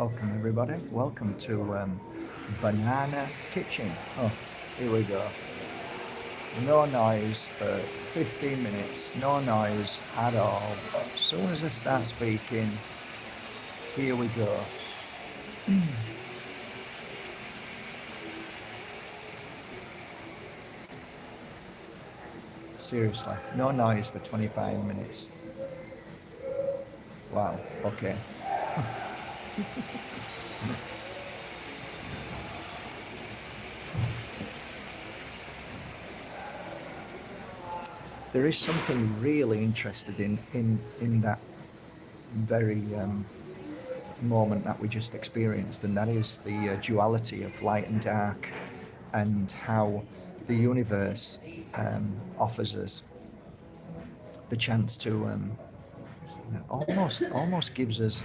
Welcome everybody. Welcome to Banana Kitchen. Oh, here we go. No noise for 15 minutes. No noise at all. As soon as I start speaking, here we go. Seriously, no noise for 25 minutes. Wow. Okay. There is something really interested in that very moment that we just experienced, and that is the duality of light and dark, and how the universe offers us the chance to almost gives us,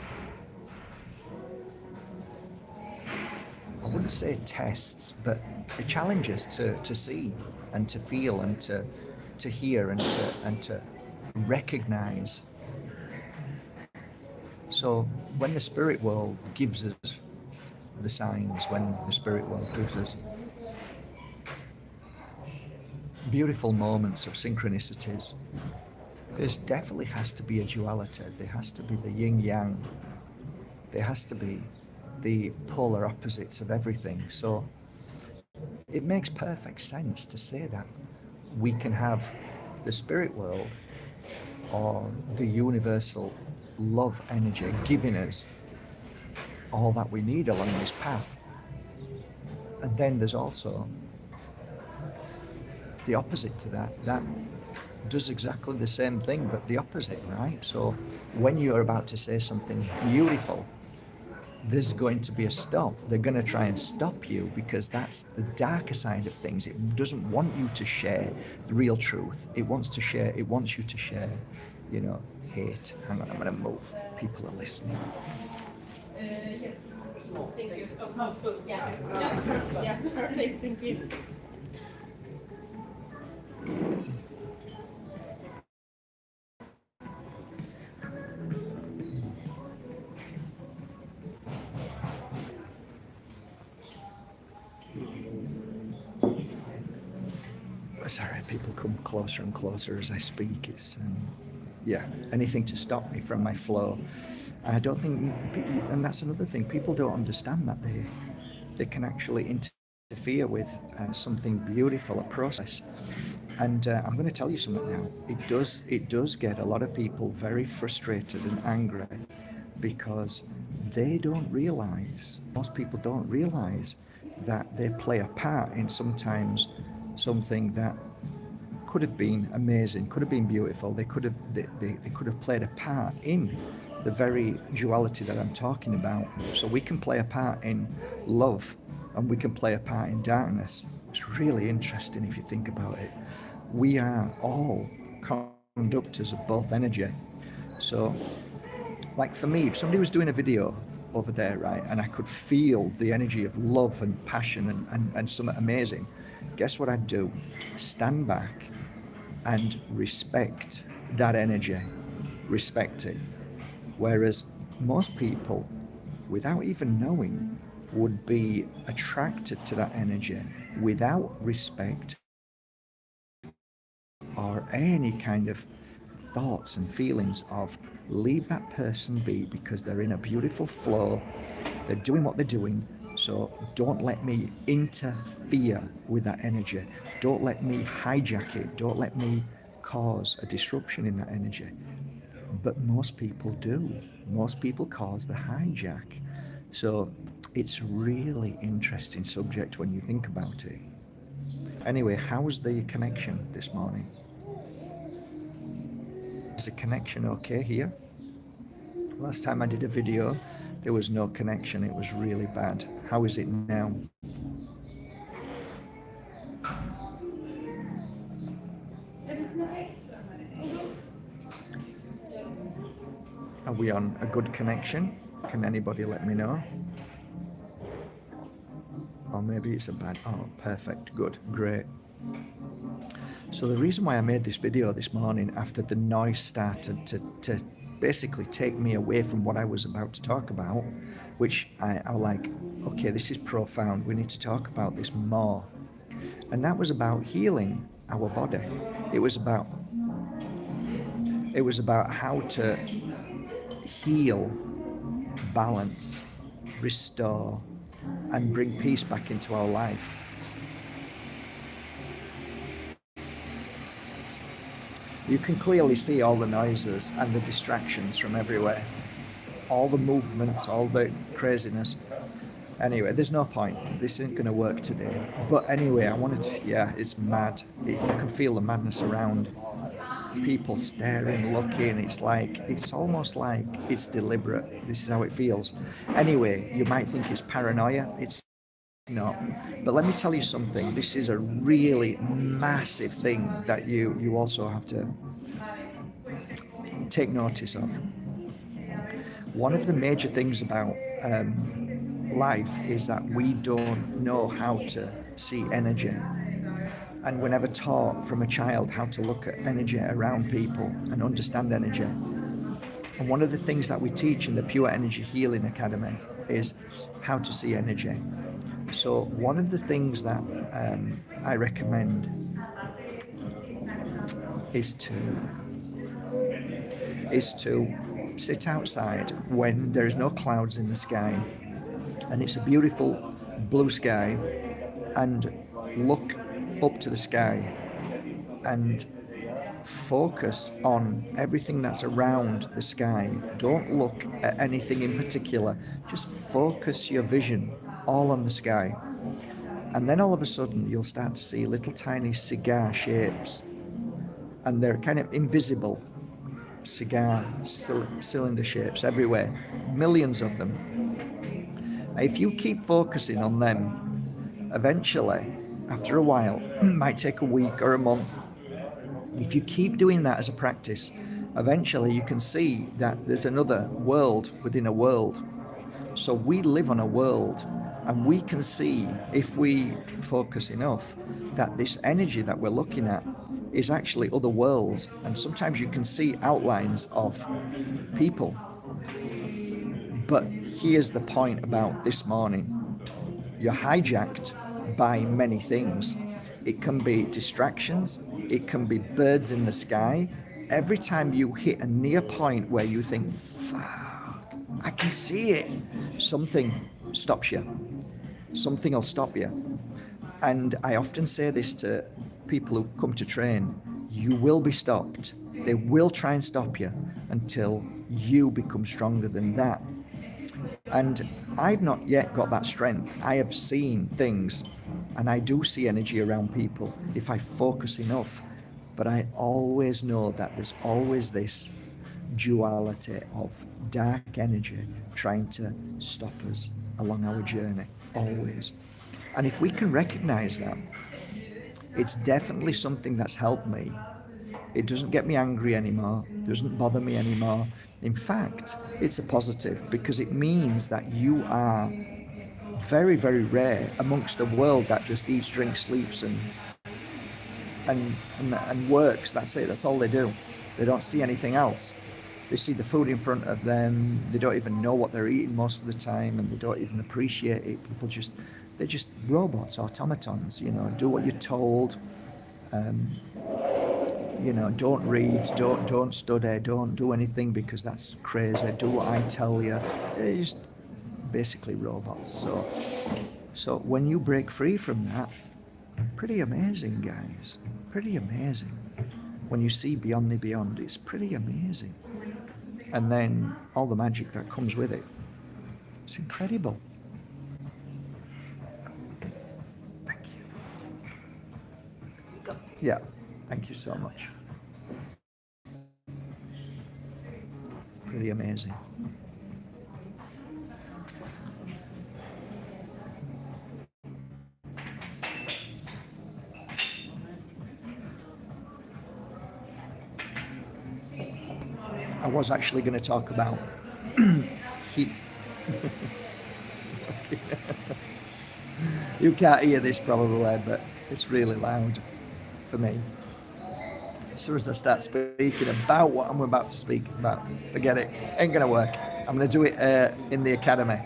I wouldn't say tests, but it challenges to see and to feel and to hear and to recognize. So when the spirit world gives us the signs, when the spirit world gives us beautiful moments of synchronicities, there's definitely has to be a duality. There has to be the yin yang. There has to be the polar opposites of everything. So it makes perfect sense to say that we can have the spirit world or the universal love energy giving us all that we need along this path. And then there's also the opposite to that does exactly the same thing, but the opposite, right? So when you're about to say something beautiful, there's going to be a stop. They're going to try and stop you because that's the darker side of things. It doesn't want you to share the real truth. It wants you to share, hate. Hang on, I'm going to move. People are listening. Yes. Thank you. Yeah. Thank you. Sorry, people come closer and closer as I speak. It's anything to stop me from my flow. And I don't think, and that's another thing. People don't understand that they can actually interfere with something beautiful, a process. And I'm going to tell you something now. It does get a lot of people very frustrated and angry because they don't realize. Most people don't realize that they play a part in sometimes something that could have been amazing, could have been beautiful. They could have played a part in the very duality that I'm talking about. So we can play a part in love and we can play a part in darkness. It's really interesting if you think about it. We are all conductors of both energy. So like for me, if somebody was doing a video over there, right, and I could feel the energy of love and passion and something amazing, guess what I'd do? Stand back and respect that energy, respect it. Whereas most people, without even knowing, would be attracted to that energy without respect or any kind of thoughts and feelings of leave that person be because they're in a beautiful flow, they're doing what they're doing, so don't let me interfere with that energy. Don't let me hijack it. Don't let me cause a disruption in that energy. But most people do. Most people cause the hijack. So it's really interesting subject when you think about it. Anyway, how's the connection this morning? Is the connection okay here? Last time I did a video, there was no connection. It was really bad. How is it now? Are we on a good connection? Can anybody let me know? Or maybe it's a bad, perfect, good, great. So the reason why I made this video this morning after the noise started to basically take me away from what I was about to talk about, which I was like, okay, this is profound. We need to talk about this more. And that was about healing our body. It was about how to heal, balance, restore, and bring peace back into our life. You can clearly see all the noises and the distractions from everywhere. All the movements, all the craziness. Anyway, there's no point. This isn't going to work today. But anyway, I wanted to, yeah, it's mad. You can feel the madness around. People staring, looking. It's almost like it's deliberate. This is how it feels. Anyway, you might think it's paranoia. It's not. But let me tell you something. This is a really massive thing that you also have to take notice of. One of the major things about life is that we don't know how to see energy. And we're never taught from a child how to look at energy around people and understand energy. And one of the things that we teach in the Pure Energy Healing Academy is how to see energy. So one of the things that I recommend is to sit outside when there is no clouds in the sky and it's a beautiful blue sky, and look up to the sky and focus on everything that's around the sky. Don't look at anything in particular. Just focus your vision all on the sky. And then all of a sudden you'll start to see little tiny cigar shapes, and they're kind of invisible cigar cylinder shapes everywhere, millions of them. If you keep focusing on them, eventually, after a while, it might take a week or a month, if you keep doing that as a practice, eventually you can see that there's another world within a world. So we live on a world, and we can see, if we focus enough, that this energy that we're looking at is actually other worlds. And sometimes you can see outlines of people. But here's the point about this morning. You're hijacked by many things. It can be distractions. It can be birds in the sky. Every time you hit a near point where you think, fuck, I can see it, something stops you. Something will stop you. And I often say this to people who come to train. You will be stopped. They will try and stop you until you become stronger than that. And I've not yet got that strength. I have seen things, and I do see energy around people if I focus enough. But I always know that there's always this duality of dark energy trying to stop us along our journey, always. And if we can recognize that, it's definitely something that's helped me. It doesn't get me angry anymore, doesn't bother me anymore. In fact, it's a positive, because it means that you are very, very rare amongst the world that just eats, drinks, sleeps and works. That's it, that's all they do. They don't see anything else. They see the food in front of them, they don't even know what they're eating most of the time, and they don't even appreciate it. They're just robots, automatons, do what you're told. Don't read, don't study, don't do anything because that's crazy. Do what I tell you. They're just basically robots. So when you break free from that, pretty amazing, guys. Pretty amazing. When you see beyond the beyond, it's pretty amazing. And then all the magic that comes with it. It's incredible. Thank you. Yeah, thank you so much. Pretty amazing. I was actually going to talk about heat. You can't hear this probably, but it's really loud for me. As soon as I start speaking about what I'm about to speak about, forget it. Ain't gonna work. I'm gonna do it in the academy.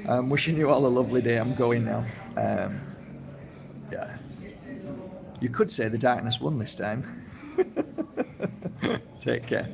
I'm wishing you all a lovely day. I'm going now. Yeah. You could say the darkness won this time. Take care.